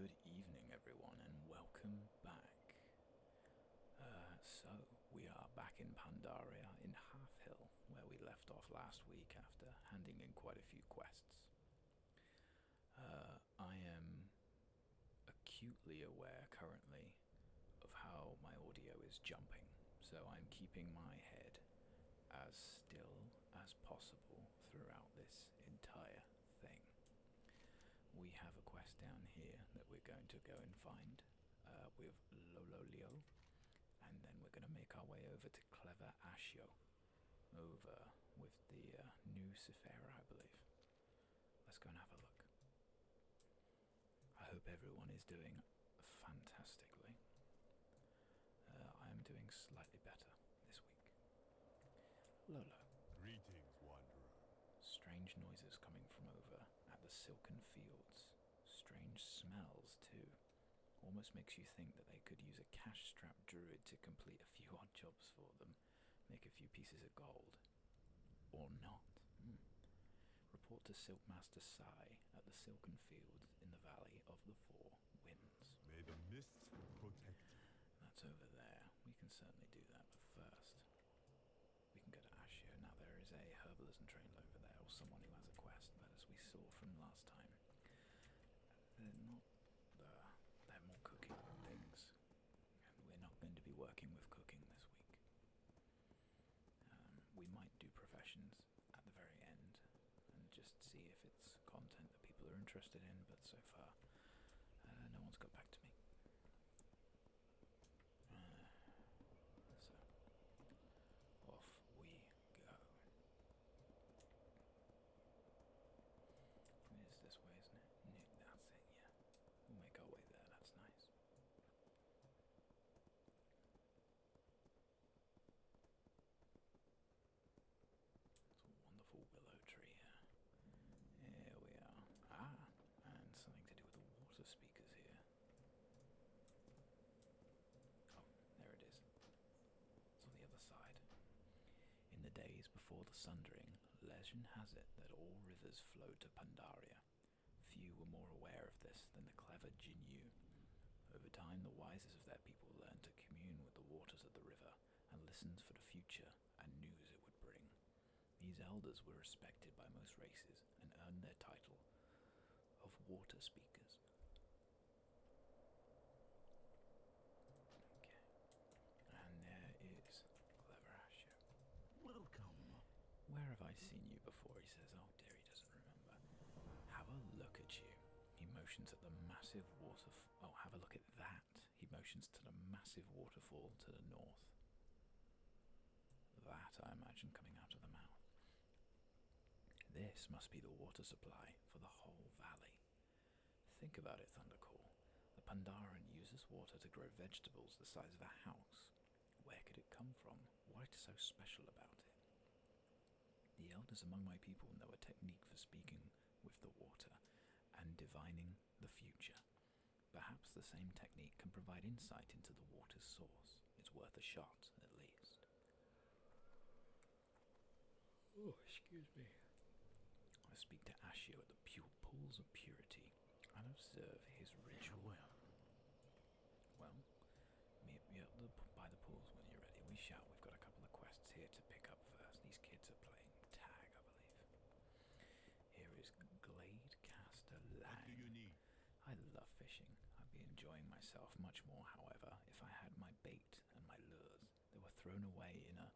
Good evening, everyone, and welcome back. We are back in Pandaria in Half Hill, where we left off last week after handing in quite a few quests. I am acutely aware currently of how my audio is jumping, so I'm keeping my head as still as possible throughout this entire thing. We have a quest down here that we're going to go and find with Lololio, and then we're going to make our way over to Clever Ashio, over with the new Sephira, I believe. Let's go and have a look. I hope everyone is doing fantastically. I am doing slightly better this week. Lolo. Greetings, wanderer. Strange noises coming from over at the silken fields. Strange smells, too. Almost makes you think that they could use a cash-strapped druid to complete a few odd jobs for them, make a few pieces of gold. Or not. Report to Silkmaster Sai at the silken fields in the Valley of the Four Winds. May the mists protect you. That's over there. We can certainly do that, but first we can go to Ashio. Now there is a herbalism trail over there, or someone who has a quest, but as we saw from last time, they're not they're more cooking things, and we're not going to be working with cooking this week. We might do professions at the very end and just see if it's content that people are interested in, but so far no one's got back to me. So off we go. It is this way, isn't it? That's it, yeah. We'll make our way there, that's nice. It's a wonderful willow tree here. Here we are. Ah, and something to do with the water speakers here. Oh, there it is. It's on the other side. In the days before the Sundering, legend has it that all rivers flowed to Pandaria. Few were more aware of this than the clever Jinyu. Over time, the wisest of their people learned to commune with the waters of the river and listened for the future and news it would bring. These elders were respected by most races and earned their title of water speakers. Okay. And there is Clever Ashio. Welcome. Where have I seen you before? He says. Oh dear, he doesn't remember. Have a look at you. He motions at the massive waterfall. Oh, have a look at that. He motions to the massive waterfall to the north. That, I imagine, coming out of the mouth. This must be the water supply for the whole valley. Think about it, Thundercall. The Pandaren uses water to grow vegetables the size of a house. Where could it come from? What is so special about it? The elders among my people know a technique for speaking with the water and divining the future. Perhaps the same technique can provide insight into the water's source. It's worth a shot, at least. Oh, excuse me. I speak to Ashio at the pools of purity and observe his ritual. Well, meet me by the pools when you're ready. We shall. We've got a couple of quests here to pick up first. These kids are playing tag, I believe. Here is Glade Caster Lang. What do you need? I love fishing. I'd be enjoying myself much more, however, if I had my bait and my lures that were thrown away in a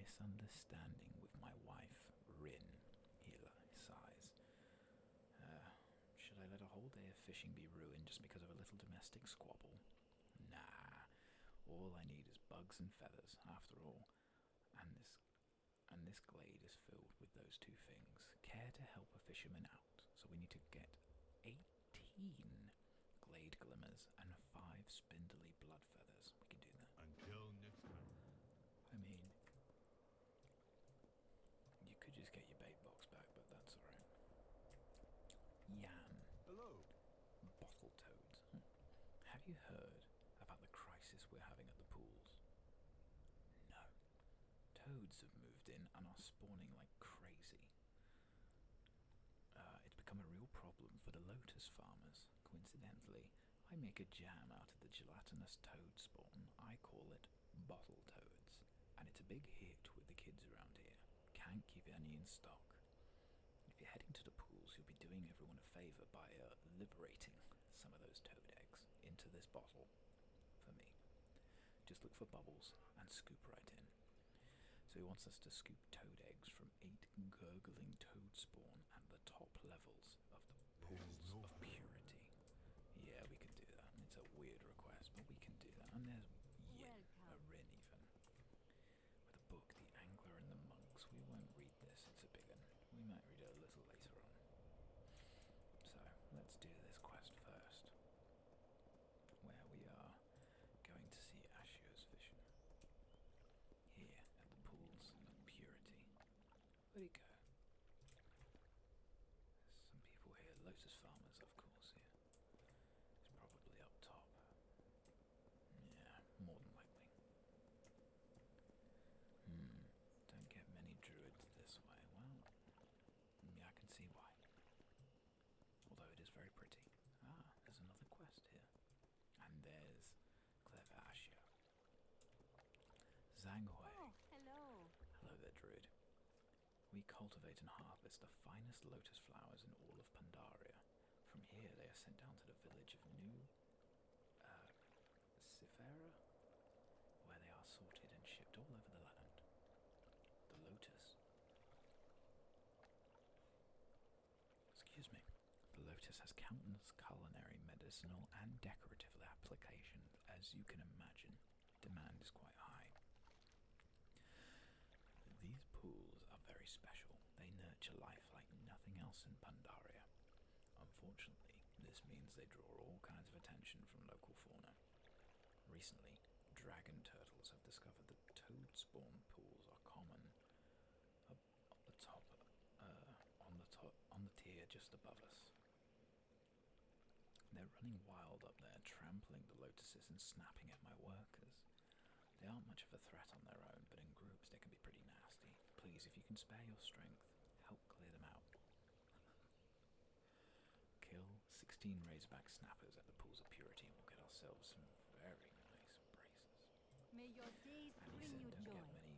misunderstanding with my wife, Rin. He sighs. Should I let a whole day of fishing be ruined just because of a little domestic squabble? Nah. All I need is bugs and feathers, after all. And this glade is filled with those two things. Care to help a fisherman out, so we need to get 18 glade glimmers and 5 spindly blood feathers. We can do that. Until next time. I mean, you could just get your bait box back, but that's alright. Yam. Hello. Bottle toads. Have you heard about the crisis we're having at the pools? No. Toads have moved in and are spawning like crazy. It's become a real problem for for the lotus farmers. Coincidentally, I make a jam out of the gelatinous toad spawn. I call it bottle toads, and it's a big hit with the kids around here. Can't keep any in stock. If you're heading to the pools, you'll be doing everyone a favour by liberating some of those toad eggs into this bottle for me. Just look for bubbles and scoop right in. So he wants us to scoop toad eggs from 8 gurgling toad spawn at the top levels of the pools of purity. Yeah, we can do that. It's a weird request, but we can do that. And there's Yin, a Rin even. With a book, The Angler and the Monks. We won't read this, it's a big one. We might read it a little later on. So, let's do this quest first. Where we are going to see Ashio's vision. Here at the pools of purity. Where'd he go? Some people here, lotus farmers, of course, here. He's probably up top. Yeah, more than likely. Don't get many druids this way. Well, yeah, I can see why. Although it is very pretty. Ah, there's another quest here. And there's clever Ashio. Zhanghui. Oh, hello. Hello there, druid. We cultivate and harvest the finest lotus flowers in all of Pandaria. From here, they are sent down to the village of New Sifera, where they are sorted and shipped all over the land. The lotus. Excuse me. The lotus has countless culinary, medicinal, and decorative applications. As you can imagine, demand is quite high. These pools are very special. They nurture life like nothing else in Pandaria. Unfortunately, this means they draw all kinds of attention from local fauna. Recently, dragon turtles have discovered that toad spawn pools are common on the tier just above us. They're running wild up there, trampling the lotuses and snapping at my workers. They aren't much of a threat on their own, but in groups they can be pretty nasty. Please, if you can spare your strength, help clear them out. Kill 16 razorback snappers at the pools of purity and we'll get ourselves some very nice braces. May your days And he bring said you don't joy. get many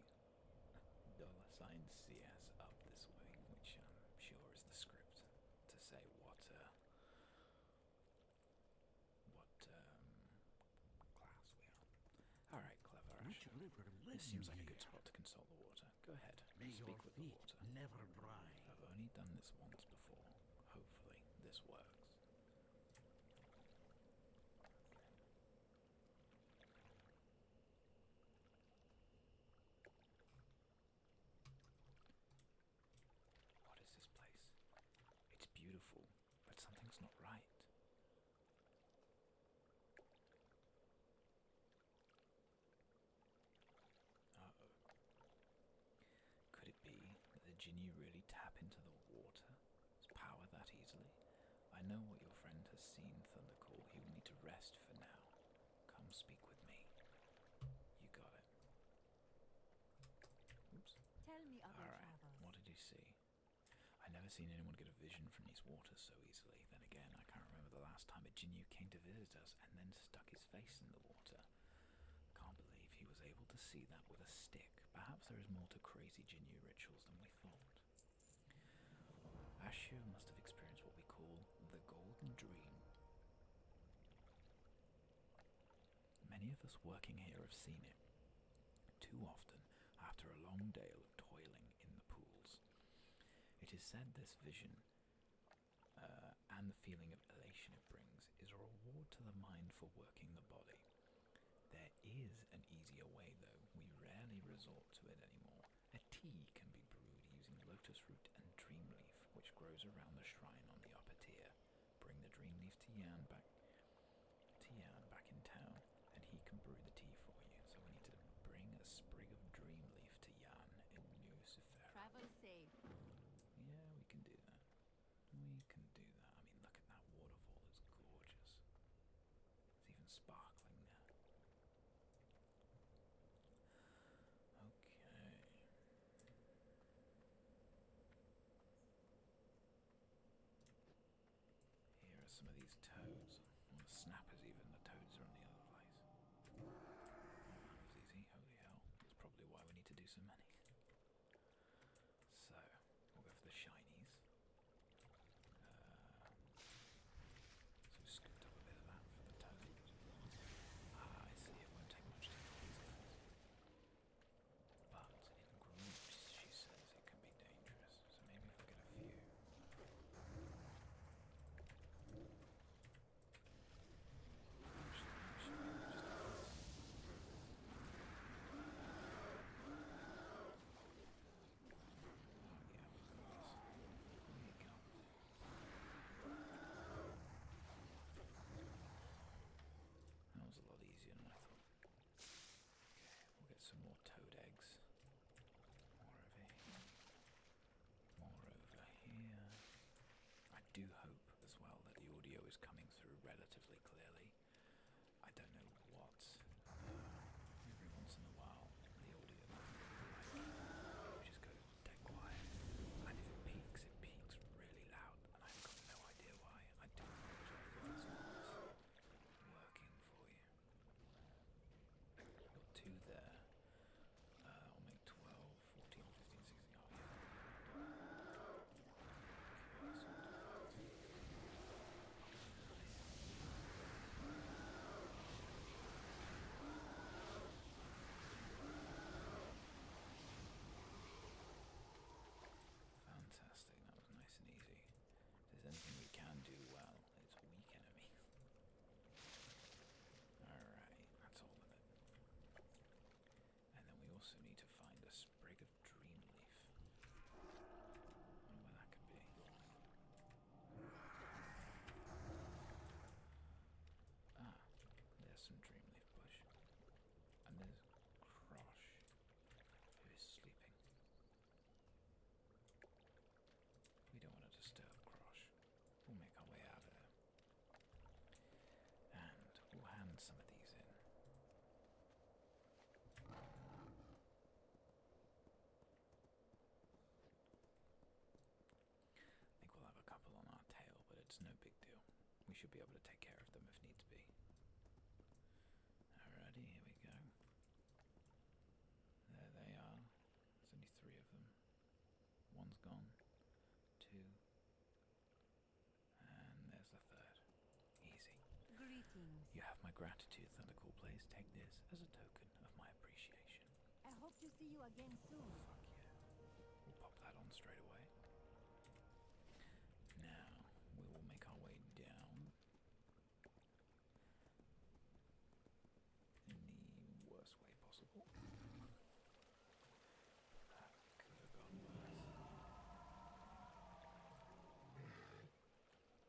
$sign CS up this way, which I'm sure is the script to say what class we are. Alright, clever Which Asher. river led This you seems like a here? good spot to consult the water. Go ahead, May speak your with the feet water. never dry. I've only done this once before. Hopefully, this works. What is this place? It's beautiful, but something's not right. Uh-oh. Could it be that the Jinni really tap into the water's power that easily? I know what your friend has seen, Thundercall. He will need to rest for now. Come speak with me. You got it. Oops. Tell me of your Alright, travels. what did you see? I never seen anyone get a vision from these waters so easily. Then again, I can't remember the last time a Jinni came to visit us and then stuck his face in the water. Can't believe he was able to see that with a stick. Perhaps there is more to crazy Jinni rituals than we thought. Ashio must have experienced what we call the Golden Dream. Many of us working here have seen it. Too often, after a long day of toiling in the pools. It is said this vision, and the feeling of elation it brings, is a reward to the mind for working the body. There is an easier way, though. We rarely resort to it anymore. A tea can be brewed using lotus root and dream leaf, which grows around the shrine on the upper tier. Bring the dream leaf to Yan back in town, and he can brew the tea for you. So we need to bring a sprig of dream leaf to Yan in New Sifera. Travel safe. Yeah, we can do that. We can do that. I mean, look at that waterfall. It's gorgeous. It's even sparkling now. Okay. these toads. Well, the snappers even. The toads are on the other place. That was easy. Holy hell. That's probably why we need to do so many. So, we'll go for the shinies. So we scooped up a bit of that for the toad. Ah, I see. It won't take much to kill these guys. But in groups, she says it can be dangerous. So maybe if I get a few. That was a lot easier than I thought. Okay, we'll get some more toad eggs. More over here. More over here. I do hope as well that the audio is coming through relatively clearly. I don't know what. Every once in a while, the audio will just go dead quiet. And if it peaks really loud, and I've got no idea why. I do apologise if it's not working for you. I've got 2 there. I'll make 12, 14, 15, 16. Oh, yeah. Okay, so we'll do that. Fantastic, that was nice and easy. If there's anything we can do well, it's weak enemies. Alright, that's all of it. And then we also need to find a sprig of dream leaf. Wonder where that could be. Ah, there's some dream leaf bush. And there's Crosh, who is sleeping. We don't want to disturb Crosh. We'll make our way out of there. And we'll hand some of these in. I think we'll have a couple on our tail, but it's no big deal. We should be able to take care of them if needs be. Alrighty, here we go. There they are. There's only 3 of them. One's gone. 2. And there's the 3rd. Easy. Greetings. You have my gratitude, Thundercool Plays. Take this as a token of my appreciation. I hope to see you again soon. Fuck yeah. We'll pop that on straight away. Now, we will make our way down. In the worst way possible. That could have gone worse.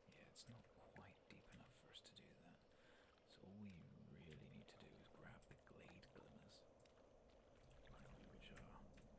Yeah, it's not quite deep enough for us to do that. So all we really need to do is grab the glade glimmers, which are around here.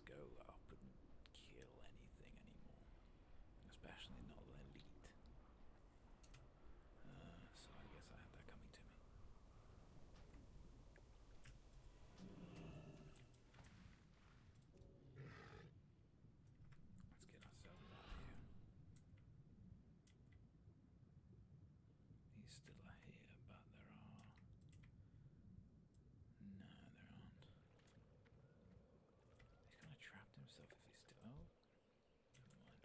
just go up and kill anything anymore, especially not elite. So I guess I had that coming to me. Let's get ourselves out of here. These still are here, but there are... No, there aren't. He's kind of trapped himself if he's still... Oh, never mind.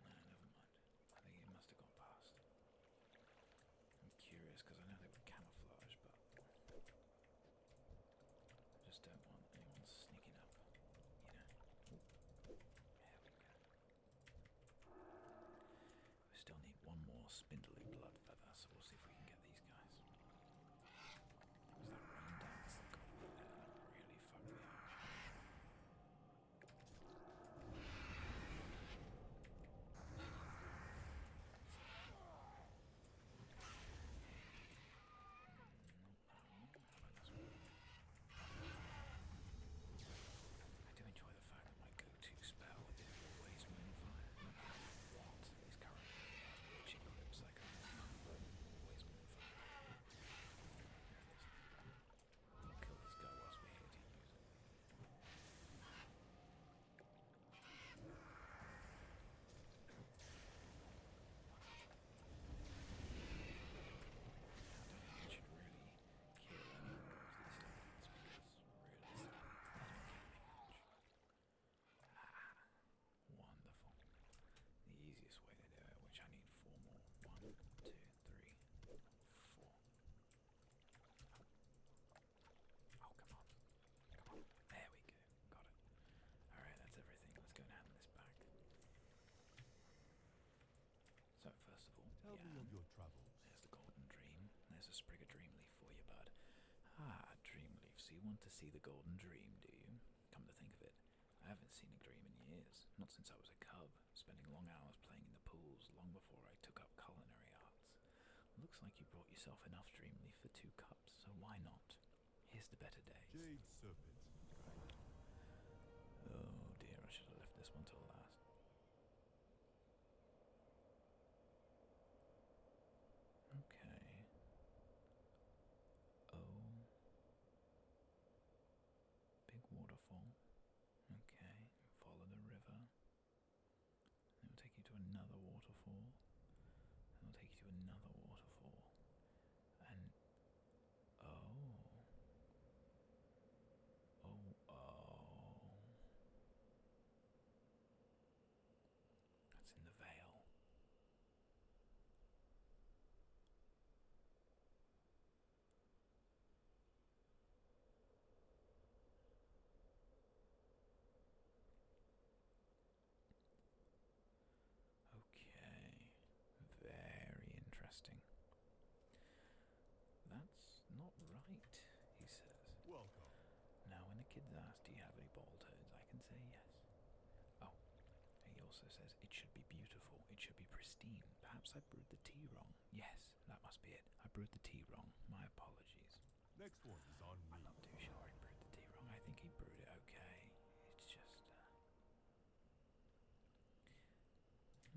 No, never mind. I think he must have gone past. I'm curious because I know they were camouflage, but I just don't want anyone sneaking up, you know. Ooh, there we go. We still need one more spindly blood feather, so we'll see if we can get these guys. It was that rain dance that got me there, that really fucked me up. I do enjoy the fact that my go-to spell is always Moonfire, no matter what is currently which eclipse I can remember. Always Moonfire. We'll kill this guy whilst we're here to use it. I should really kill any more of these elites because realistically they don't give me much. Wonderful. The easiest way to do it, which I need 4 more. 1, 2, 3, 4. Oh, come on. Come on. There we go. Got it. Alright, that's everything. Let's go and hand this back. So, first of all, Tell me of your travels. there's the golden dream. There's a sprig of dream leaf for you, bud. Ah, dream leaf. So you want to see the golden dream, do you? Come to think of it, I haven't seen a dream in years. Not since I was a cub, spending long hours playing in the pools long before I took up culinary arts. Looks like you brought yourself enough dream leaf for 2 cups, so why not? Here's to better days. Jade Serpent. Oh dear, I should have left this one till last. Okay. Oh. Big waterfall. Okay. Follow the river. It'll take you to another waterfall. It'll take you to another waterfall. And oh. That's in the Vale. Okay. Very interesting. That's not right, he says. Welcome. Now when the kids ask, do you have any bottle toads, I can say yes. Oh, he also says, it should be beautiful, it should be pristine. Perhaps I brewed the tea wrong. Yes, that must be it. I brewed the tea wrong. My apologies. Next one is on me. I'm not too sure he brewed the tea wrong. I think he brewed it okay. It's just, that's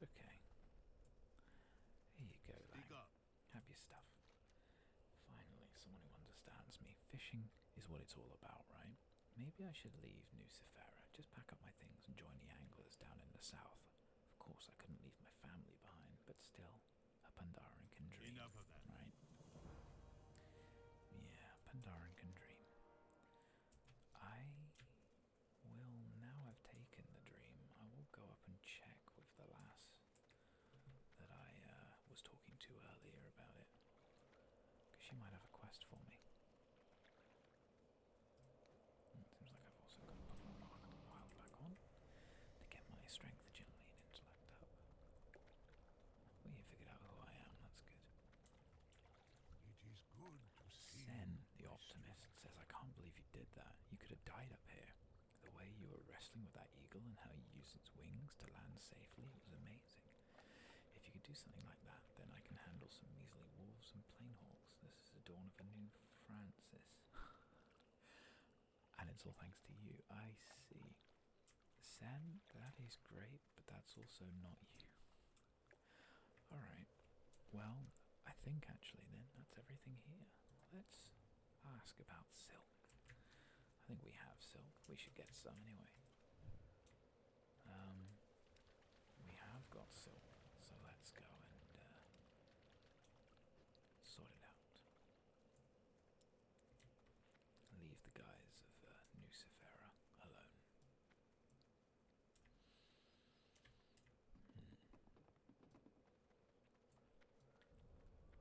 okay. Here you go, Speak Lang. up. Have your stuff. Finally, someone who understands me. Fishing is what it's all about, right? Maybe I should leave Nucifera, just pack up my things and join the anglers down in the south. Of course, I couldn't leave my family behind, but still, a Pandaran can dream, Enough of that. right? Yeah, Pandaran can dream. I will, now I've taken the dream, I will go up and check with the lass that I was talking to earlier about it. Because she might have a quest for me. It seems like I've also got to put my wild back on to get my strength, agility, and intellect up. Well, you figured out who I am, that's good. It is good to see Sen, the you, my optimist, says, I can't believe you did that. You could have died up here. The way you were wrestling with that eagle and how you used its wings to land safely was amazing. If you could do something like that, then I can handle some measly wolves and plain hawks. This is the dawn of a new Francis. And it's all thanks to you. I see. Sen, that is great, but that's also not you. Alright, well, I think actually then that's everything here. Let's ask about silk. I think we have silk. We should get some anyway. We have got silk, so let's go and sort it out. Leave the guys of Nucifera alone.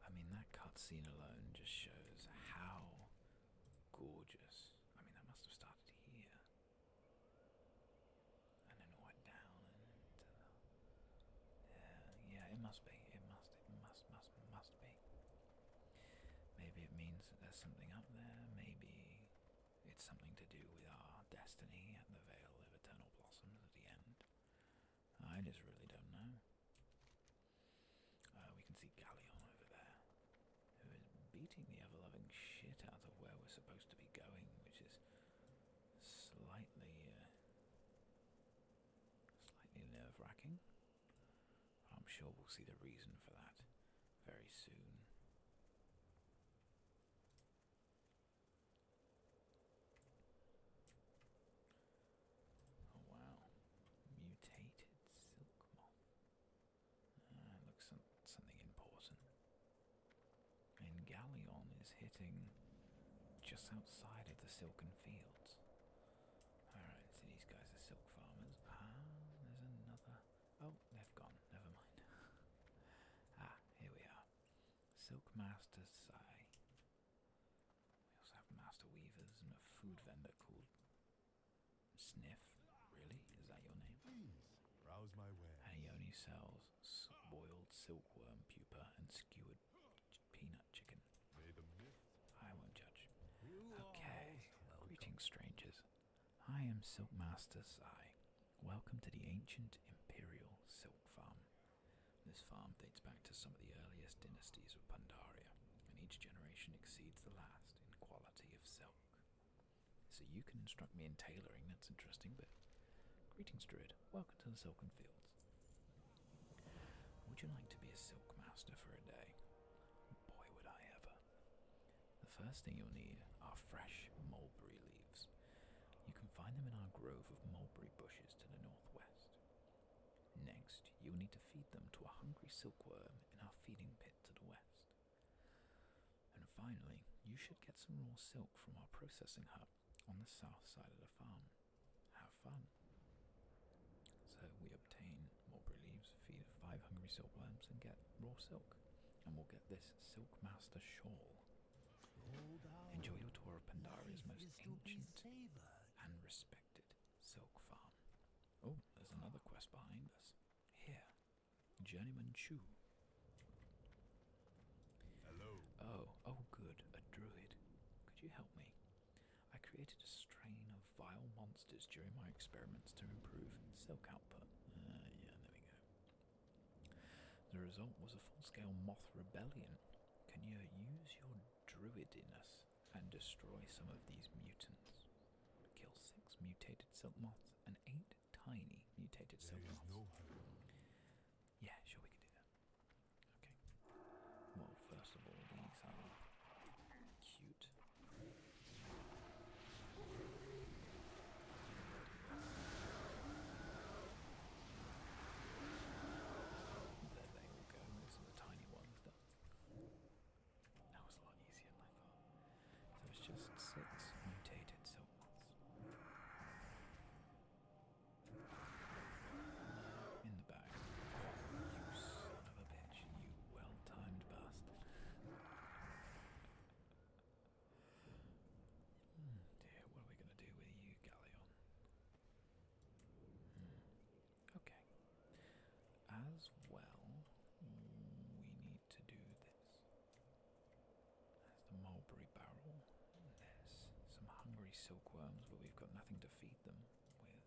I mean, that cutscene alone just shows how gorgeous. I mean, that must have started here. And then it went down and yeah, it must be. It must be. Maybe it means that there's something up there. Maybe it's something to do with our destiny at the Vale of Eternal Blossoms at the end. I just really don't know. We can see Galleon over there, who is beating the ever-loving shit out of where we're supposed to be going, which is slightly nerve-wracking. I'm sure we'll see the reason for that very soon. Oh wow, mutated silk moth. Looks something important. And Galleon is hitting just outside of the silken fields. Alright, so these guys are silk farmers. There's another. Oh, they've gone. Never mind. Here we are. Silk Master Sai. We also have Master Weavers and a food vendor called Sniff. Really? Is that your name? Please, browse my wares. And he only sells boiled silkworm pupa and skewered peanut chicken. May the myth I won't judge. you are Okay. most welcome. Greetings, strangers. I am Silk Master Sai. Welcome to the ancient Imperial Silk Farm. This farm dates back to some of the earliest dynasties of Pandaria, and each generation exceeds the last in quality of silk. So you can instruct me in tailoring, that's interesting, but greetings, Druid. Welcome to the Silken Fields. Would you like to be a Silk Master for a day? Boy, would I ever. The first thing you'll need are fresh mulberry leaves. You can find them in our grove of mulberry bushes to the northwest. Next, you'll need to feed them to a hungry silkworm in our feeding pit to the west. And finally, you should get some raw silk from our processing hub on the south side of the farm. Have fun. So we obtain mulberry leaves, feed 5 hungry silkworms, and get raw silk. And we'll get this Silk Master shawl. Scroll down. Enjoy your tour of Pandaria's Life most is to be ancient savored. and respected silk farm. Oh, there's another quest behind us. Here, Journeyman Chu. Hello. Oh good, a druid. Could you help me? I created a strain of vile monsters during my experiments to improve silk output. Yeah, there we go. The result was a full-scale moth rebellion. Can you use your druidiness and destroy some of these mutants? Kill 6 mutated silk moths and 8 tiny mutated There silk is moths. no hurry. Yeah, sure, we can do that. Okay. Well, first of all, these are cute. There they all go. Those are the tiny ones. That was a lot easier than I thought. So it's just 6 mutated silk moths. In the bag. Oh, you son of a bitch. You well-timed bastard. Dear, what are we going to do with you, Galleon? Okay. As well, we need to do this. There's the mulberry barrel. There's some hungry silkworms, but we've got nothing to feed them with.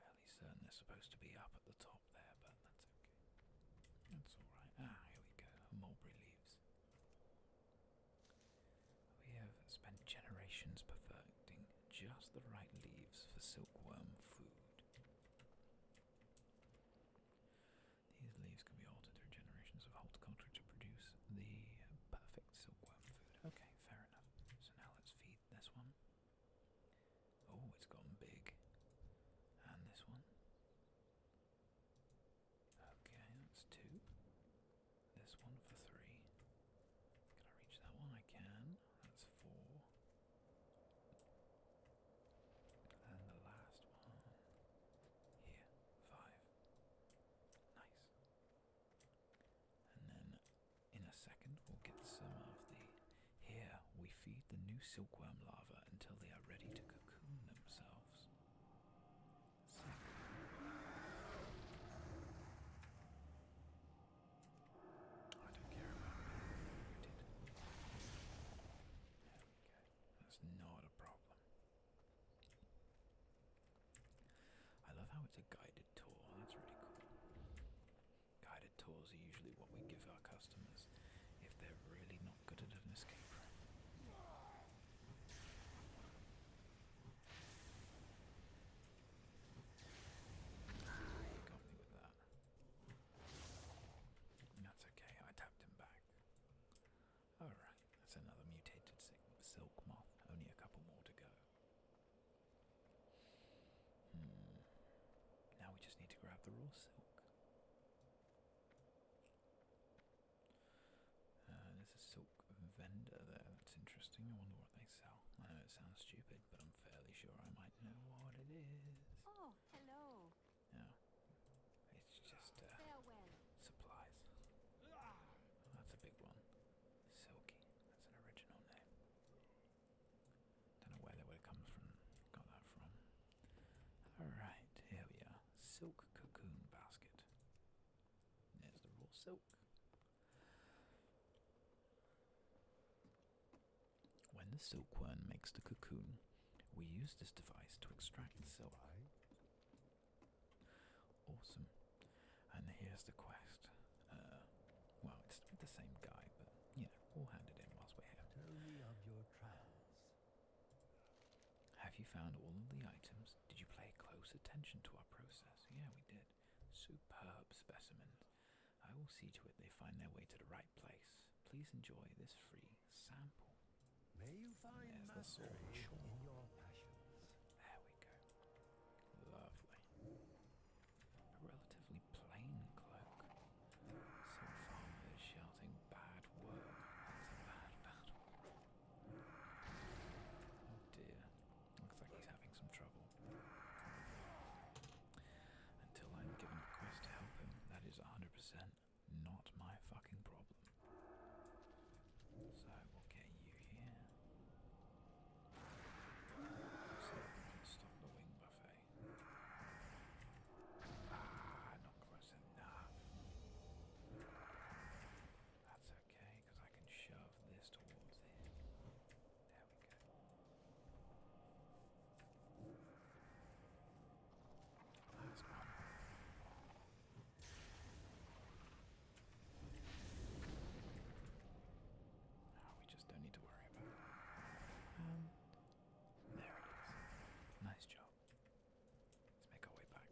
Fairly certain they're supposed to be up at the top there, but that's okay. That's alright. Here we go. Mulberry leaves. We have spent generations just the right leaves for silkworm food. These leaves can be altered through generations of horticulture to produce the perfect silkworm food. Okay, fair enough. So now let's feed this one. Oh, it's gotten big. And this one. Okay, that's 2. This one for 3. Can I reach that one? I can. That's 4. And the last one here, 5. Nice. And then in a second we'll get some of the... Here we feed the new silkworm larvae until they are ready to cocoon themselves. I don't care about being wounded. There we go. That's not a problem. I love how it's a guided tour. That's really cool. Guided tours are usually what we give our customers if they're really not good at an escape room. You got me with that. That's okay, I tapped him back. Alright, that's another mutated silk moth. Only a couple more to go. Now we just need to grab the raw silk. There's a silk vendor there. That's interesting. I wonder what they sell. I know it sounds stupid, but I'm fairly sure I might know what it is. Oh, hello. Yeah. It's just Farewell. supplies. That's a big one. Silky. That's an original name. Don't know where that would have come from. Got that from. Alright, here we are. Silk cocoon basket. There's the raw silk. When the silkworm makes the cocoon, we use this device to extract the silk. Awesome. And here's the quest. Well, it's with the same guy, but, you know, we'll hand it in whilst we're here. Tell me of your travels. Have you found all of the items? Did you pay close attention to our process? Yeah, we did. Superb specimens. I will see to it they find their way to the right place. Please enjoy this free sample. May you find There's the sword. mastery in your passions. There we go. Lovely. A relatively plain cloak. Some farmer is shouting bad work. That's a bad word. Oh dear. Looks like he's having some trouble. Until I'm given a quest to help him, that is 100% not my fucking problem. So we'll get you here. So we can stop the wing buffet. Ah, not close enough. That's okay, because I can shove this towards him. There we go. Last one. Oh, we just don't need to worry about it. There it is. Nice job. Let's make our way back.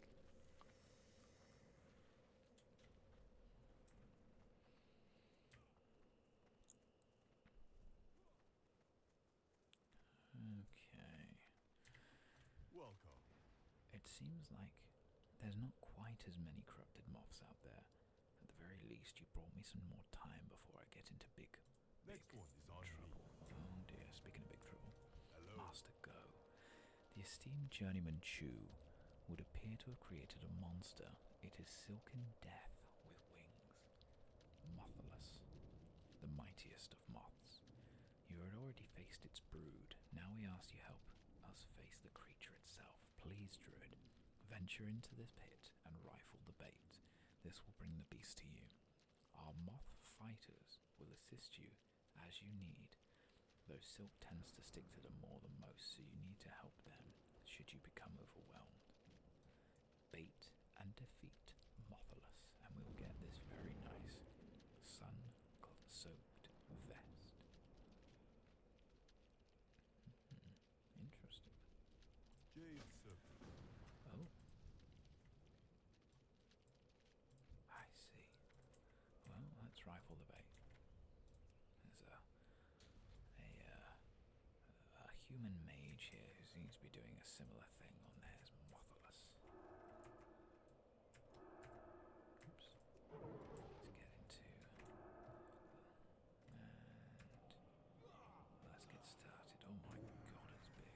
Okay. Welcome. It seems like there's not quite as many corrupted moths out there. At the very least, you brought me some more time before I get into big Next one is on trouble. me. Oh dear, speaking of big trouble. Hello. Master Go. The esteemed journeyman Chu would appear to have created a monster. It is silken death with wings. Mothless. The mightiest of moths. You had already faced its brood. Now we ask you help us face the creature itself. Please, Druid, venture into this pit and rifle the bait. This will bring the beast to you. Our moth fighters will assist you as you need, though silk tends to stick to them more than most, so you need to help them should you become overwhelmed. Bait and defeat Mothless, and we'll get this very nice sun-soaked vest. Interesting. rifle the bait. There's a human mage here who seems to be doing a similar thing on theirs, Motherless. Oops. Let's get into... and let's get started. Oh my god, it's big.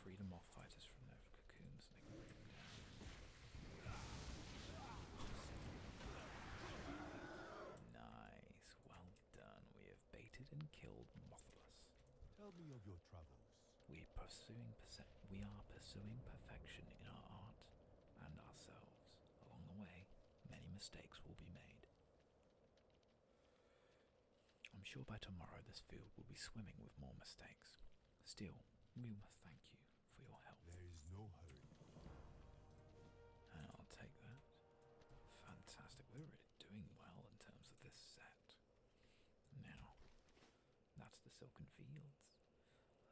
Freedom off fighters from their cocoons. They can bring them down. Nice, well done. We have baited and killed Motherless. Tell me of your travels. We are pursuing perfection in our art and ourselves. Along the way, many mistakes will be made. I'm sure by tomorrow this field will be swimming with more mistakes. Still, we must thank you for your help. There is no hurry. And I'll take that. Fantastic. We're really doing well in terms of this set. Now, that's the Silken Fields.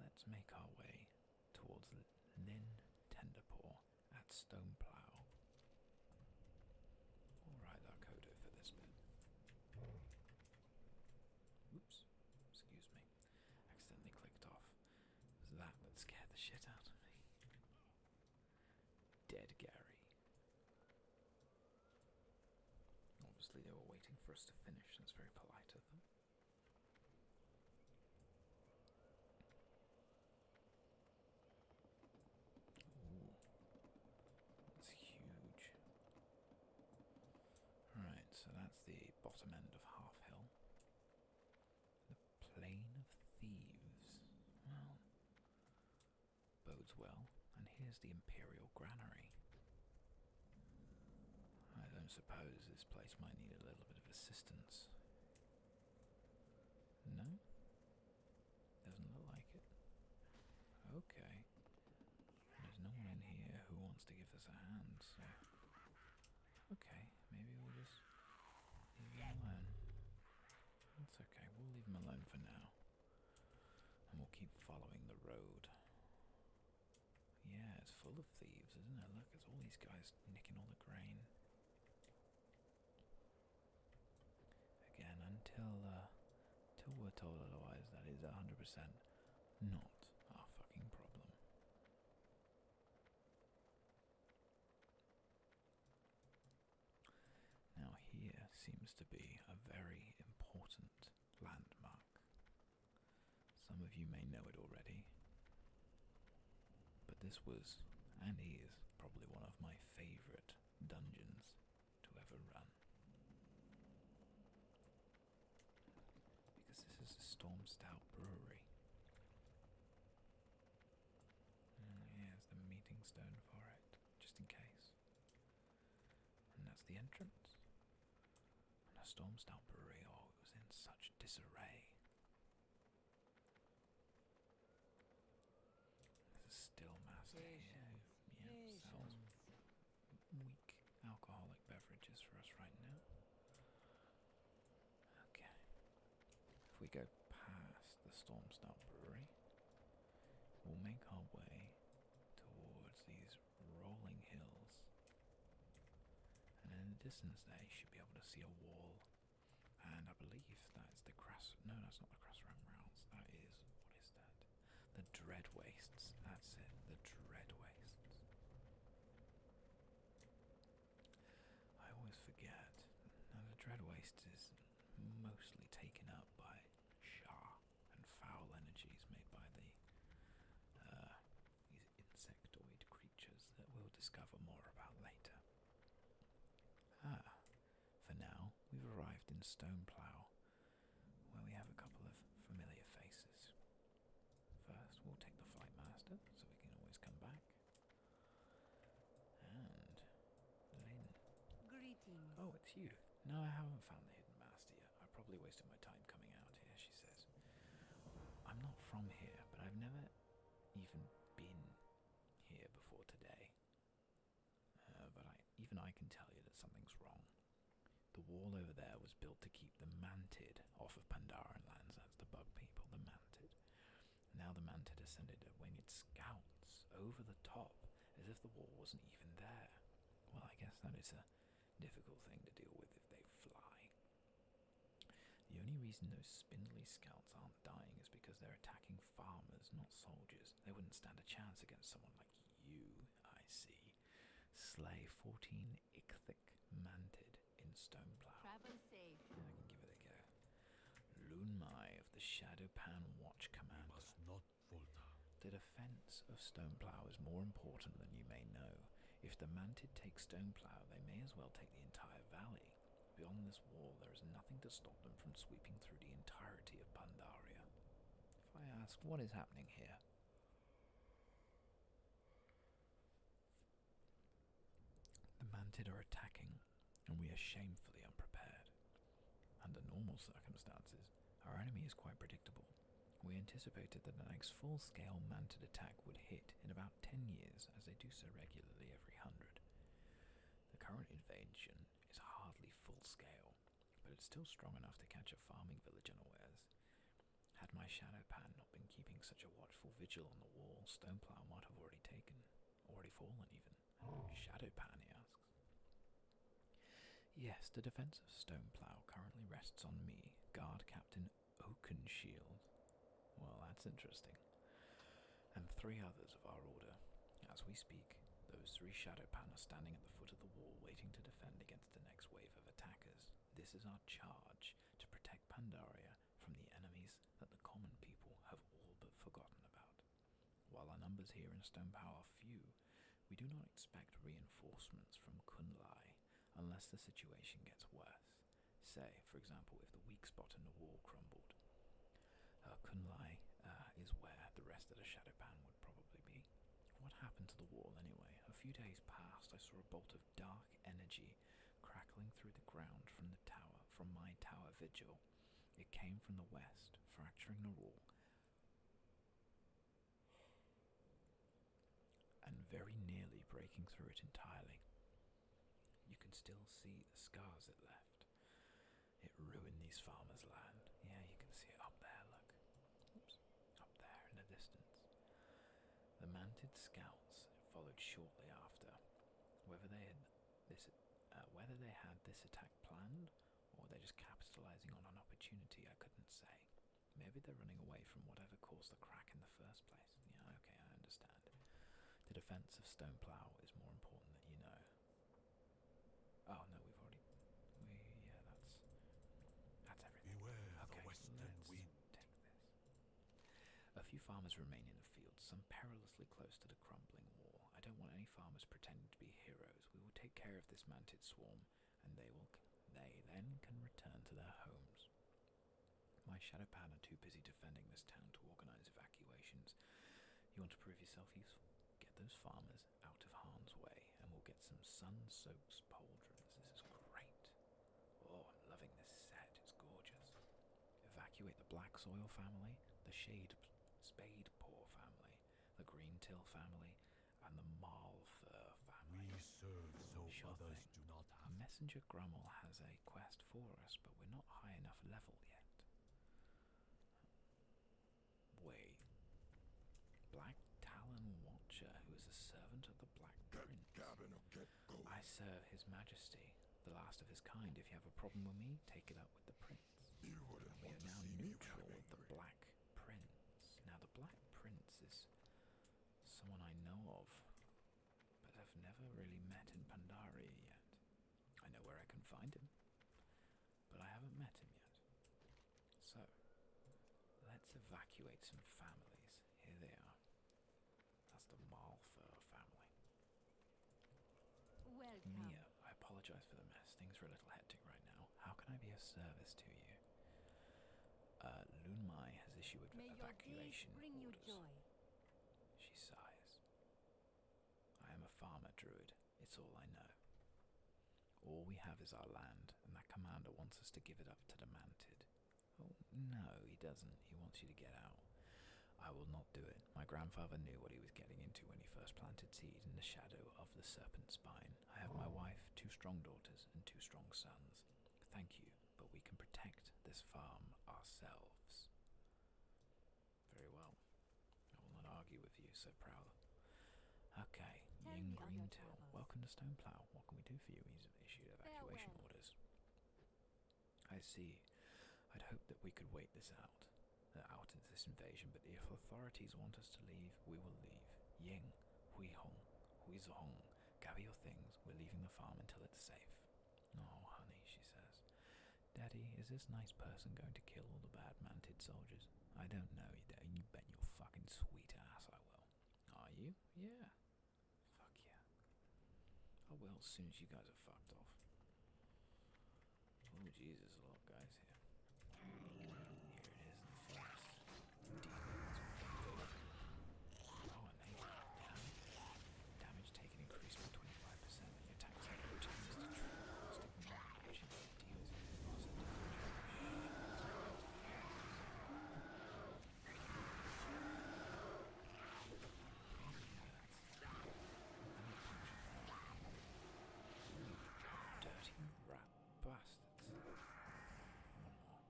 Let's make our way towards Lynn Tenderpaw at Stoneplough. We'll write our coda for this bit. Oops. Excuse me. Accidentally clicked off. It was that scared the shit out of me. Dead Gary. Obviously they were waiting for us to finish. That's very polite of them. Ooh. That's huge. Right, so that's the bottom end of Half Hill. The Plain of Thieves. Well, bodes well. And here's the Imperial Granary. I don't suppose this place might need a little bit of assistance. No? Doesn't look like it. Okay. There's no one in here who wants to give us a hand, so... Okay, maybe we'll just leave him alone. That's okay, we'll leave him alone for now. And we'll keep following the road. Yeah, it's full of thieves, isn't it? Look, it's all these guys nicking all the grain. Again, until we're told otherwise, that is 100% not our fucking problem. Now here seems to be a very important landmark. Some of you may know it already, but this was, and is, probably one of my favourite dungeons to ever run. Because this is a Storm Stout brewery. Here's the meeting stone for it, just in case. And that's the entrance. And a Storm Stout brewery, oh, it was in such disarray. There's a still master here. Yep, sells weak alcoholic beverages for us right now. Okay. If we go past the Storm Stout brewery, we'll make our way towards these rolling hills. And in the distance there, you should be able to see a wall. And I believe that's the no, that's not the Crasram Routes. That is, what is that? The Dread Wastes. That's it, the Dread Wastes. I always forget. Now, the Dread Waste is mostly taken up by Shah and foul energies made by these insectoid creatures that we'll discover more about later. For now, we've arrived in Stoneplough, where we have a couple of familiar faces. First, we'll take the Flight Master, so we can always come back. And Lynn. Greetings. Oh, it's you. No, I haven't found the Hidden Master yet. I probably wasted my time coming out here, she says. I'm even been here before today. But even I can tell you that something's wrong. The wall over there was built to keep the mantid off of Pandaren lands. That's the bug people, the mantid. Now the mantid has sent their winged scouts over the top, as if the wall wasn't even there. Well, I guess that is a difficult thing to deal with if they fly. The only reason those spindly scouts aren't dying is because they're attacking farmers, not soldiers. They wouldn't stand a chance against someone like you, I see. Slay 14 ichthic mantid in Stoneplow. Travel safe. I can give it a go. Lunmai of the Shadowpan Watch Commander. Must not falter. The defense of Stoneplow is more important than you may know. If the mantid take Stoneplow, they may as well take the entire valley. Beyond this wall, there is nothing to stop them from sweeping through the entirety of Pandaria. If I ask, what is happening here? The mantid are attacking, and we are shamefully unprepared. Under normal circumstances, our enemy is quite predictable. We anticipated that the next full-scale mantid attack would hit in about 10 years, as they do so regularly every 100. The current invasion is hardly full-scale, but it's still strong enough to catch a farming village unawares. Had my Shadowpan not been keeping such a watchful vigil on the wall, Stoneplow might have already fallen even. Shadowpan, he asks. Yes, the defense of Stoneplow currently rests on me, Guard Captain Oakenshield. Well, that's interesting. And 3 others of our order. As we speak, those 3 Shadowpan are standing at the foot of the wall waiting to defend against the next wave of attackers. This is our charge, to protect Pandaria from the enemies that the common people have all but forgotten about. While our numbers here in Stoneplow are few, we do not expect reinforcements from Kunlai unless the situation gets worse. Say, for example, if the weak spot in the wall crumbled. Kunlai is where the rest of the Shadowpan would probably be. What happened to the wall anyway? A few days past, I saw a bolt of dark energy crackling through the ground from my tower vigil. It came from the west, fracturing the wall, and very nearly breaking through it entirely. You can still see the scars it left. It ruined these farmers' land. Yeah, you can see it up there, look. Oops. Up there in the distance. The mantid scouts followed shortly after. Whether they had this attack planned, or they're just capitalizing on an opportunity, I couldn't say. Maybe they're running away from whatever caused the crack in the first place. Yeah, okay, I understand. The defense of Stoneplow is more important than you know. Oh no, that's everything. Beware Okay, the western let's wind. take this. A few farmers remain in the field, some perilously close to the crumbling wall. I don't want any farmers pretending to be heroes. We will take care of this mantid swarm, and they then can return to their homes. My Shadowpan are too busy defending this town to organize evacuations. You want to prove yourself useful? Get those farmers out of harm's way, and we'll get some sun-soaked pauldrons. This is great. Oh, I'm loving this set. It's gorgeous. Evacuate the Black Soil family, the Spadepaw family, the Greentil family, and the Marlfur family. We serve so Sure others thing. do not have. Messenger Grummel has a quest for us, but we're not high enough level yet. Wait. Black Talon Watcher, who is a servant of the Black Prince. I serve His Majesty, the last of his kind. If you have a problem with me, take it up with the Prince. You wouldn't We want are to now see me neutral when I'm with the angry. Black Prince. Now, the Black Prince is someone I know of, but have never really met in Pandaria yet. I know where I can find him, but I haven't met him yet. So, let's evacuate some families. Here they are. That's the Marlfur family. Welcome. Mia, I apologize for the mess. Things are a little hectic right now. How can I be of service to you? Lunmai has issued May your days evacuation bring you orders. joy. She sighs. I am a farmer druid. It's all I know. All we have is our land, and that commander wants us to give it up to the mantid. Oh, no, he doesn't. He wants you to get out. I will not do it. My grandfather knew what he was getting into when he first planted seed in the shadow of the serpent spine. I have my wife, 2 strong daughters, and 2 strong sons. Thank you, but we can protect this farm ourselves. Very well. I will not argue with you, so proud. Okay, Tell Ying me of your Greentail, travels. welcome to Stoneplough. What can we do for you? He's issued evacuation Farewell. orders. I see. I'd hoped that we could wait this out into this invasion, but if authorities want us to leave, we will leave. Ying, Hui Hong, Hui Zhong, gather your things. We're leaving the farm until it's safe. Oh, honey, she says. Daddy, is this nice person going to kill all the bad manted soldiers? I don't know. You bet your fucking sweet ass I will. Are you? Yeah. Fuck yeah. I will as soon as you guys are fucked off. Oh, Jesus, a lot of guys here. Here it is in the forest. Demons. Oh, and damage taken increased by 25%. And your attack cycle returns to true caustic mark, which deals with the loss of dirty rat bastards. One more.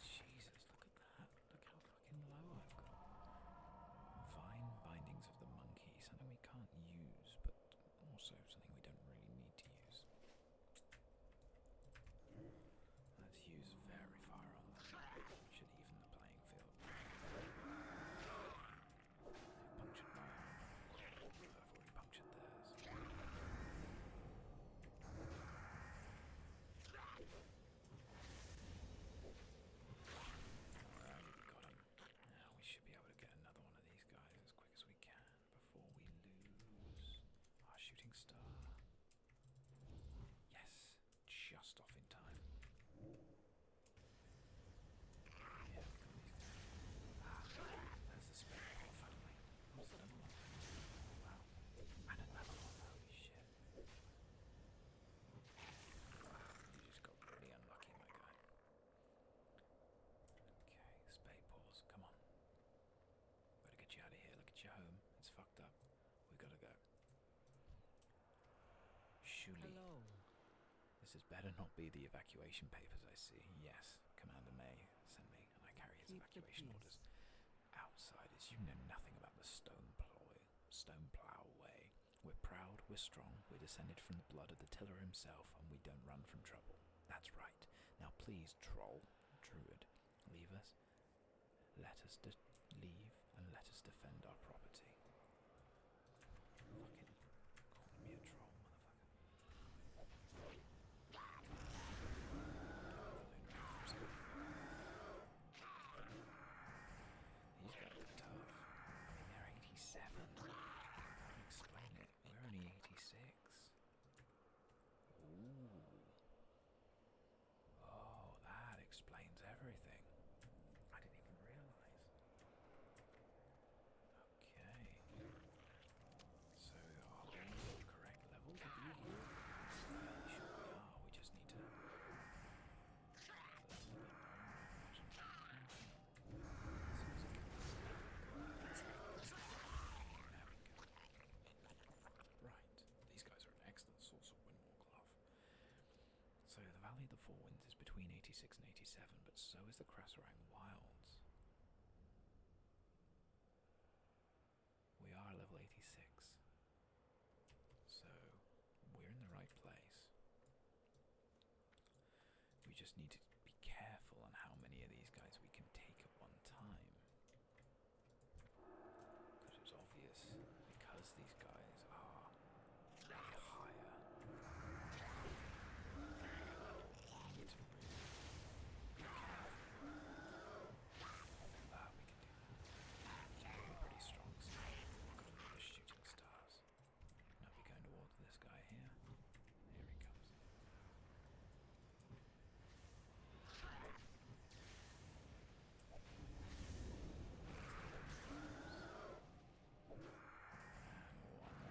Jesus, look at that. Look how fucking low I've got. Vine bindings of the monkey. Something we can't use, but also something we don't really need to use. Let's use very far on them. Should even the playing field. They've punctured my armor. I've already punctured theirs. Alright, we got him. Now we should be able to get another one of these guys as quick as we can before we lose our shooting star. Yes, just off in time. Yeah, we got these guys. There's the spectre family. What's another one? Wow. And another one, holy shit. You just got really unlucky, my guy. Okay, spade paws, come on. Gotta get you out of here, look at your home. It's fucked up. We gotta go. Shuli. Hello. This had better not be the evacuation papers I see. Yes, Commander May sent me, and I carry his Keep the evacuation peace. orders. Outsiders, you know nothing about the Stoneplough way. We're proud, we're strong, we're descended from the blood of the Tiller himself, and we don't run from trouble. That's right. Now please, Troll, Druid, leave us. Let us leave, and let us defend our property. Fucking calling me a troll, motherfucker. These guys are tough. I mean, they're 87. Explain it. We're only 86. Ooh. Oh, that explains everything. I didn't even realize. Okay. So, are we the correct level to be here? Fairly sure we are. We just need to level a bit more, I imagine. Right, these guys are an excellent source of windwall cloth. So the Valley of the Four Winds is between 86 and 87, but so is the Krasarang Wilds. We are level 86. So we're in the right place. We just need to be careful on how many of these guys we can take at one time. Because it's obvious, because these guys are way higher level, we need to really be careful. We can do that. We're pretty strong still. We've got a lot of shooting stars. Now we're going towards this guy here. Here he comes. And one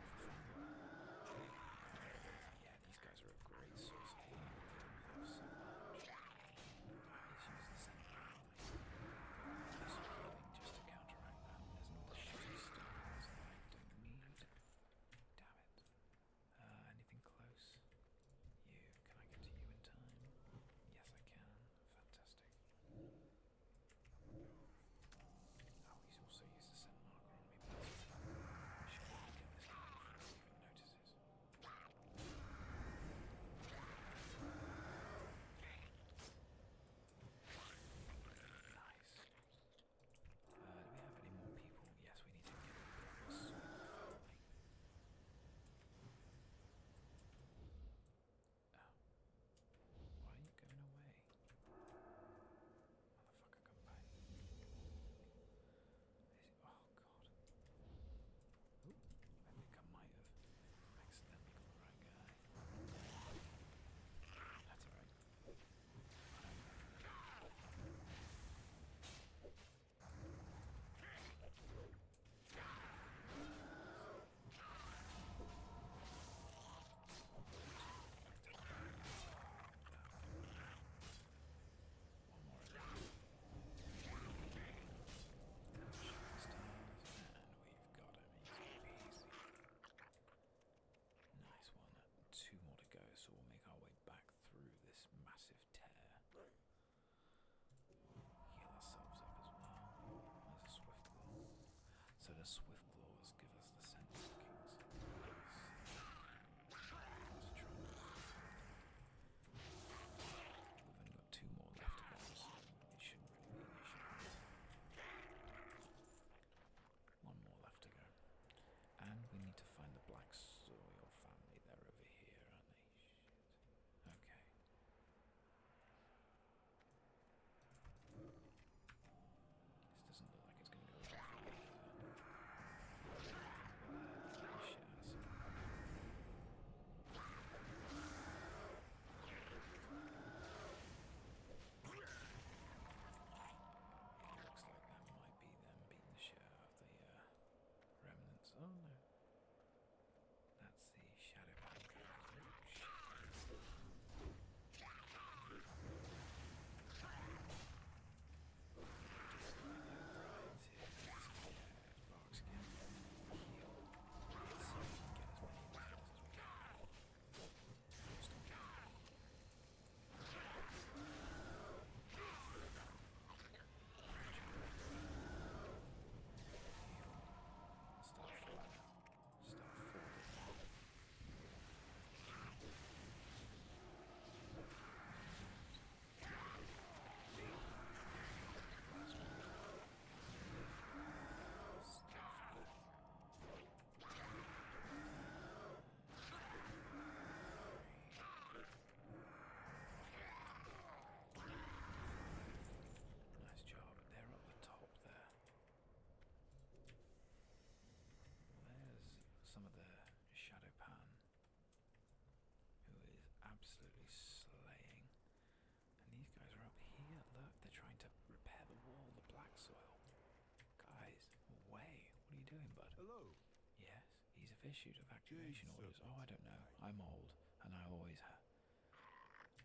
Hello. Yes, he's issued evacuation Jade orders. Oh, I don't know. serpent. I'm old, and I always have.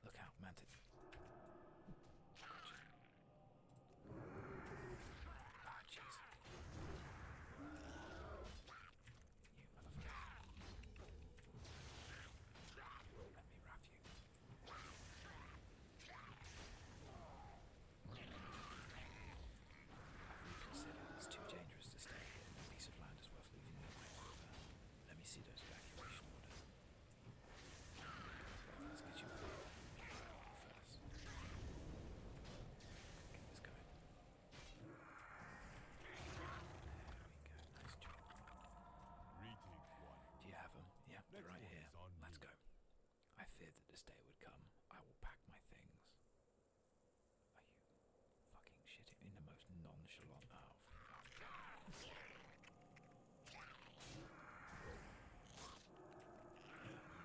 Look out, mantis. Gotcha. Ah, jeez. You motherfucker. Let me wrap you. I've reconsidered. It's too dangerous to stay here. No piece of land is worth leaving your life over. Let me see those evacuation orders. Well, let's get you out of here first. Get this going. There we go. Nice job. Greetings, one. Do you have them? Yeah, they're Next right one here. is on Let's you. go. I feared that this day would come. I will pack my things. Are you fucking shitting in the most nonchalant? Oh, fuck. Yeah, you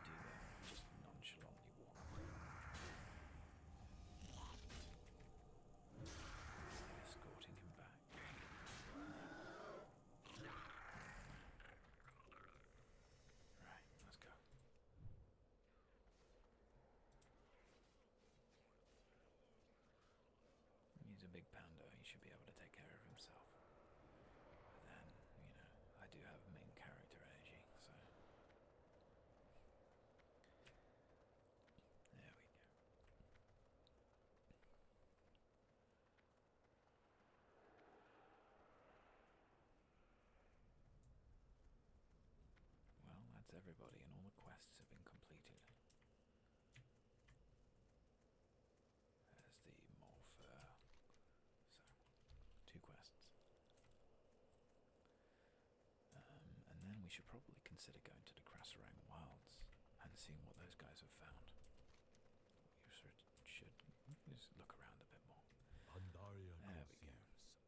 do that. Just nonchalantly walk through. Escorting him back. Right, let's go. He's a big panda, he should be able to take care of himself. But then, you know, I do have main character energy, so... There we go. Well, that's everybody, and all the quests have been completed. There's the Morpher. So, 2 quests. And then we should probably consider going to the Krasarang Wilds and seeing what those guys have found. You should just look around a bit more. Pandaria There we go.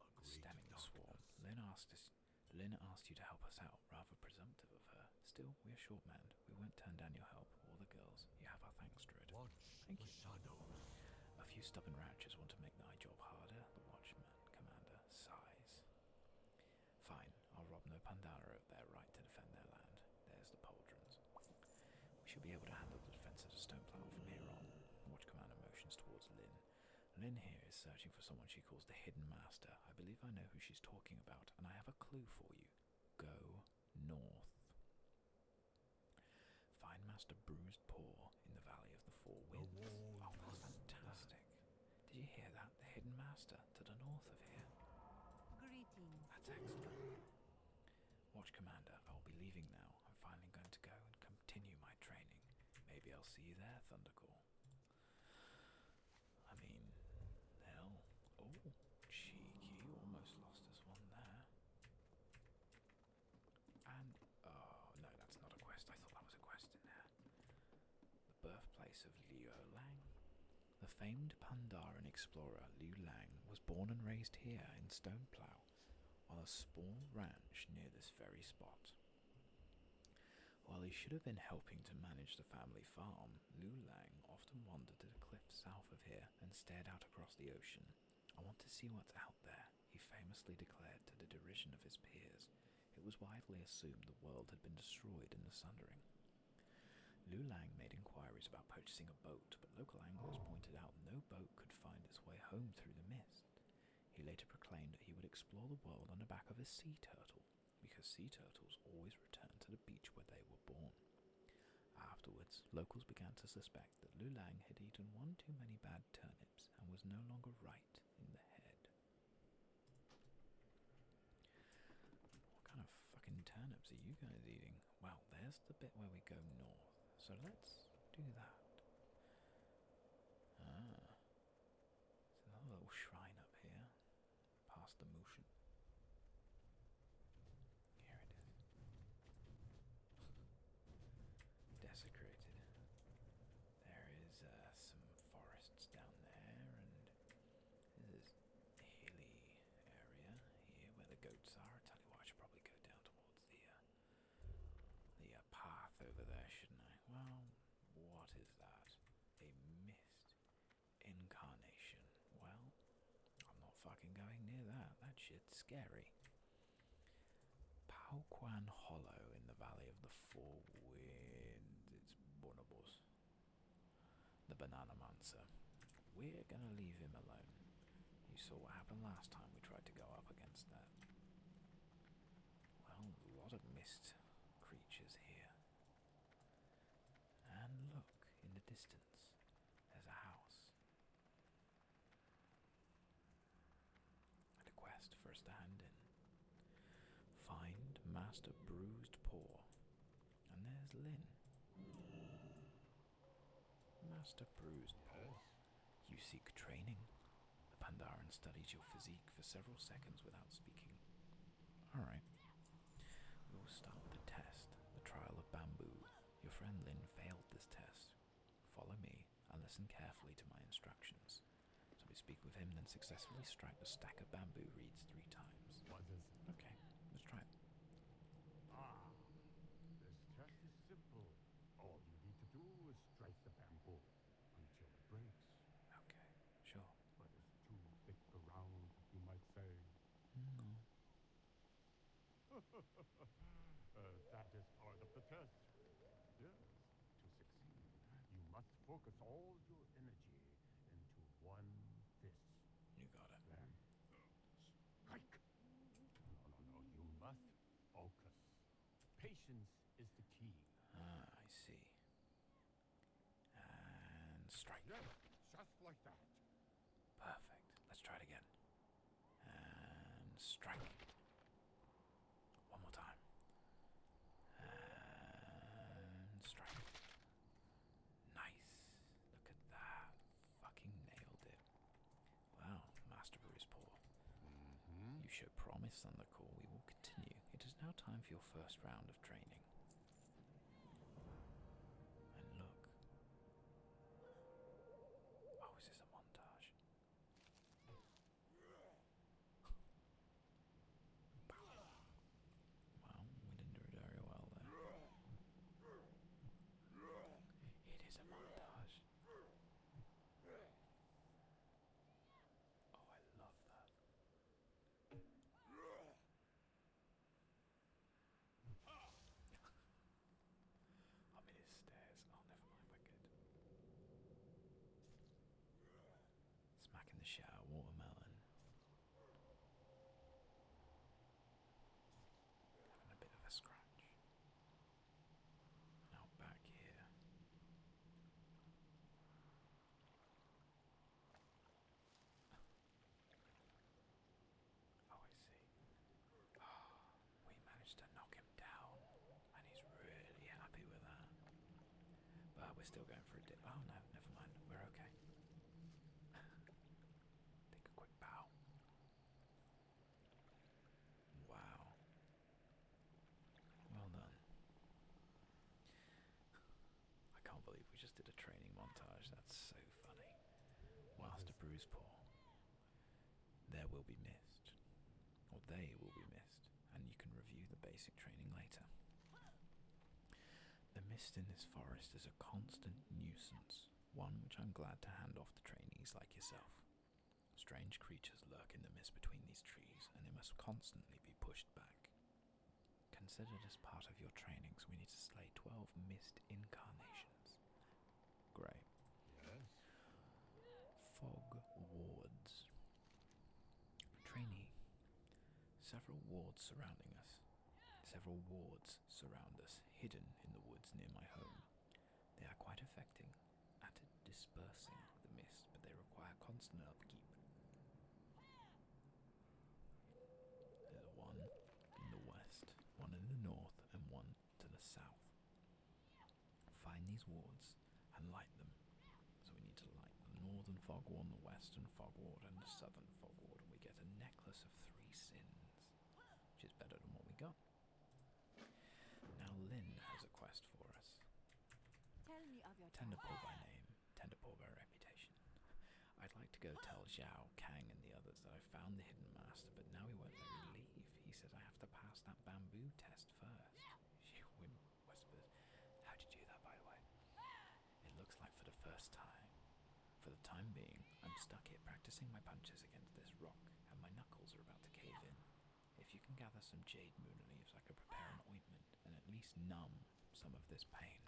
conceals a great Stemming the swarm. darkness. Lynn asked you to help us out, rather presumptive of her. Still, we're short-manned. We won't turn down your help, or the girls. You have our thanks, Druid. Watch Thank the you. shadows. A few stubborn ranchers want to make my job harder. The Watchman Commander sighs. Fine, I'll rob no Pandaria of their right to defend their land. There's the pauldrons. We should be able to handle the defense of the stone plow from here on. Watch Commander motions towards Lynn. Lynn here is searching for someone she calls the Hidden Master. I believe I know who she's talking about, and I have a clue for you. Go north. Find Master Bruised Paw in the Valley of the Four Winds. Oh, that's fantastic. Did you hear that? The Hidden Master to the north of here. Greetings. That's excellent. Watch Commander, I will be leaving now. I'm finally going to go and continue my training. Maybe I'll see you there, Thundercall. I mean, hell. Oh, cheeky. Almost lost us one there. And, oh, no, that's not a quest. I thought that was a quest in there. The birthplace of Liu Lang. The famed Pandaren explorer Liu Lang was born and raised here in Stoneplough, on a small ranch near this very spot. While he should have been helping to manage the family farm, Liu Lang often wandered to the cliffs south of here and stared out across the ocean. I want to see what's out there, he famously declared to the derision of his peers. It was widely assumed the world had been destroyed in the Sundering. Liu Lang made inquiries about purchasing a boat, but local anglers pointed out no boat could find its way home through the mist. He later proclaimed that he would explore the world on the back of a sea turtle, because sea turtles always return to the beach where they were born. Afterwards, locals began to suspect that Liu Lang had eaten one too many bad turnips and was no longer right in the head. What kind of fucking turnips are you guys eating? Well, there's the bit where we go north, so let's do that. Ah, there's another little shrine up here, past the Mushin. Here it is. Desecrated. There is some forests down there, and this is a hilly area here where the goats are. I tell you what, I should probably go down towards the path over there, shouldn't I? Well, what is that? A mist incarnation. Well, I'm not fucking going near that. That shit's scary. Hoquan Hollow in the Valley of the Four Winds. It's bonobos. The Banana Mancer. We're gonna leave him alone. You saw what happened last time we tried to go up against that. Well, a lot of mist creatures here. And look, in the distance, there's a house. And a quest for us to hand in. Find Master Bruised Paw. And there's Lynn. Master Bruised Paw. You seek training. The Pandaren studies your physique for several seconds without speaking. Alright. We will start with a test. The trial of bamboo. Your friend Lynn failed this test. Follow me and listen carefully to my instructions. So we speak with him, then successfully strike the stack of bamboo reeds 3 times. What is it? Okay, let's try it. This test is simple. All you need to do is strike the bamboo until it breaks. Okay, sure. But it's too thick around, you might say. No. That is part of the test. Yes, to succeed, you must focus all your energy into one fist. You got it. Then, strike! No, you must focus. Patience is the key. Ah, I see. And strike. Yes, just like that. Perfect. Let's try it again. And strike. One more time. And strike. Nice. Look at that. Fucking nailed it. Wow, Master Bruce Paw. You show promise, Thundercall. We will continue. It is now time for your first round of training. And look. Oh, is this a montage? Wow, we didn't do it very well there. It is a montage. Oh, I love that. I'm in his stairs. Oh, never mind, we're good. Smack in the shower, watermelon. Having a bit of a scratch. Now back here. Oh, I see. We managed to knock him down, and he's really happy with that. But we're still going for a dip. Oh no, never mind. We're okay. Take a quick bow. Wow. Well done. I can't believe we just did a training montage. That's so funny. Master Bruce Paw. There will be mist. Or they will be mist. And you can review the basic training later. The mist in this forest is a constant nuisance, one which I'm glad to hand off to trainees like yourself. Strange creatures lurk in the mist between these trees, and they must constantly be pushed back. Considered as part of your trainings, we need to slay 12 mist incarnations. Great. Yes? Fog wards. Trainee. Several wards surround us, hidden in the woods near my home. They are quite effective at dispersing the mist, but they require constant upkeep. There's one in the west, one in the north, and one to the south. Find these wards and light them. So we need to light the northern fog ward, the western fog ward, and the southern fog ward, and we get a necklace of 3 sins, which is better than what we got. Now Lynn has a quest for us. Tell me of your Tenderpaw by name, Tenderpaw by reputation. I'd like to go tell Zhao, Kang, and the others that I found the hidden master, but now he won't let me leave. He says I have to pass that bamboo test first. She whispers, "How'd you do that, by the way?" It looks like for the first time. For the time being, I'm stuck here practicing my punches against this rock, and my knuckles are about to cave in. If you can gather gather some jade moon leaves, I could prepare an ointment and at least numb some of this pain.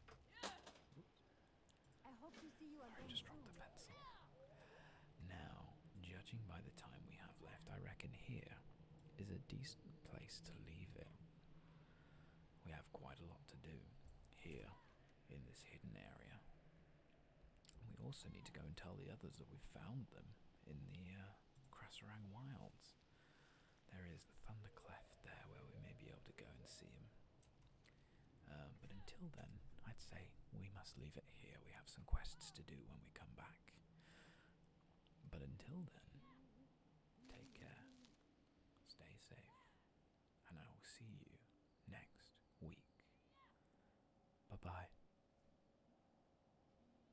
I hope to see you I again just dropped the soon. pencil. Now, judging by the time we have left, I reckon here is a decent place to leave it. We have quite a lot to do here in this hidden area. We also need to go and tell the others that we've found them in the Krasarang Wilds. There is the Thunder Cleft there where we may be able to go and see him. But until then, I'd say we must leave it here. We have some quests to do when we come back. But until then, take care, stay safe, and I will see you next week. Bye-bye.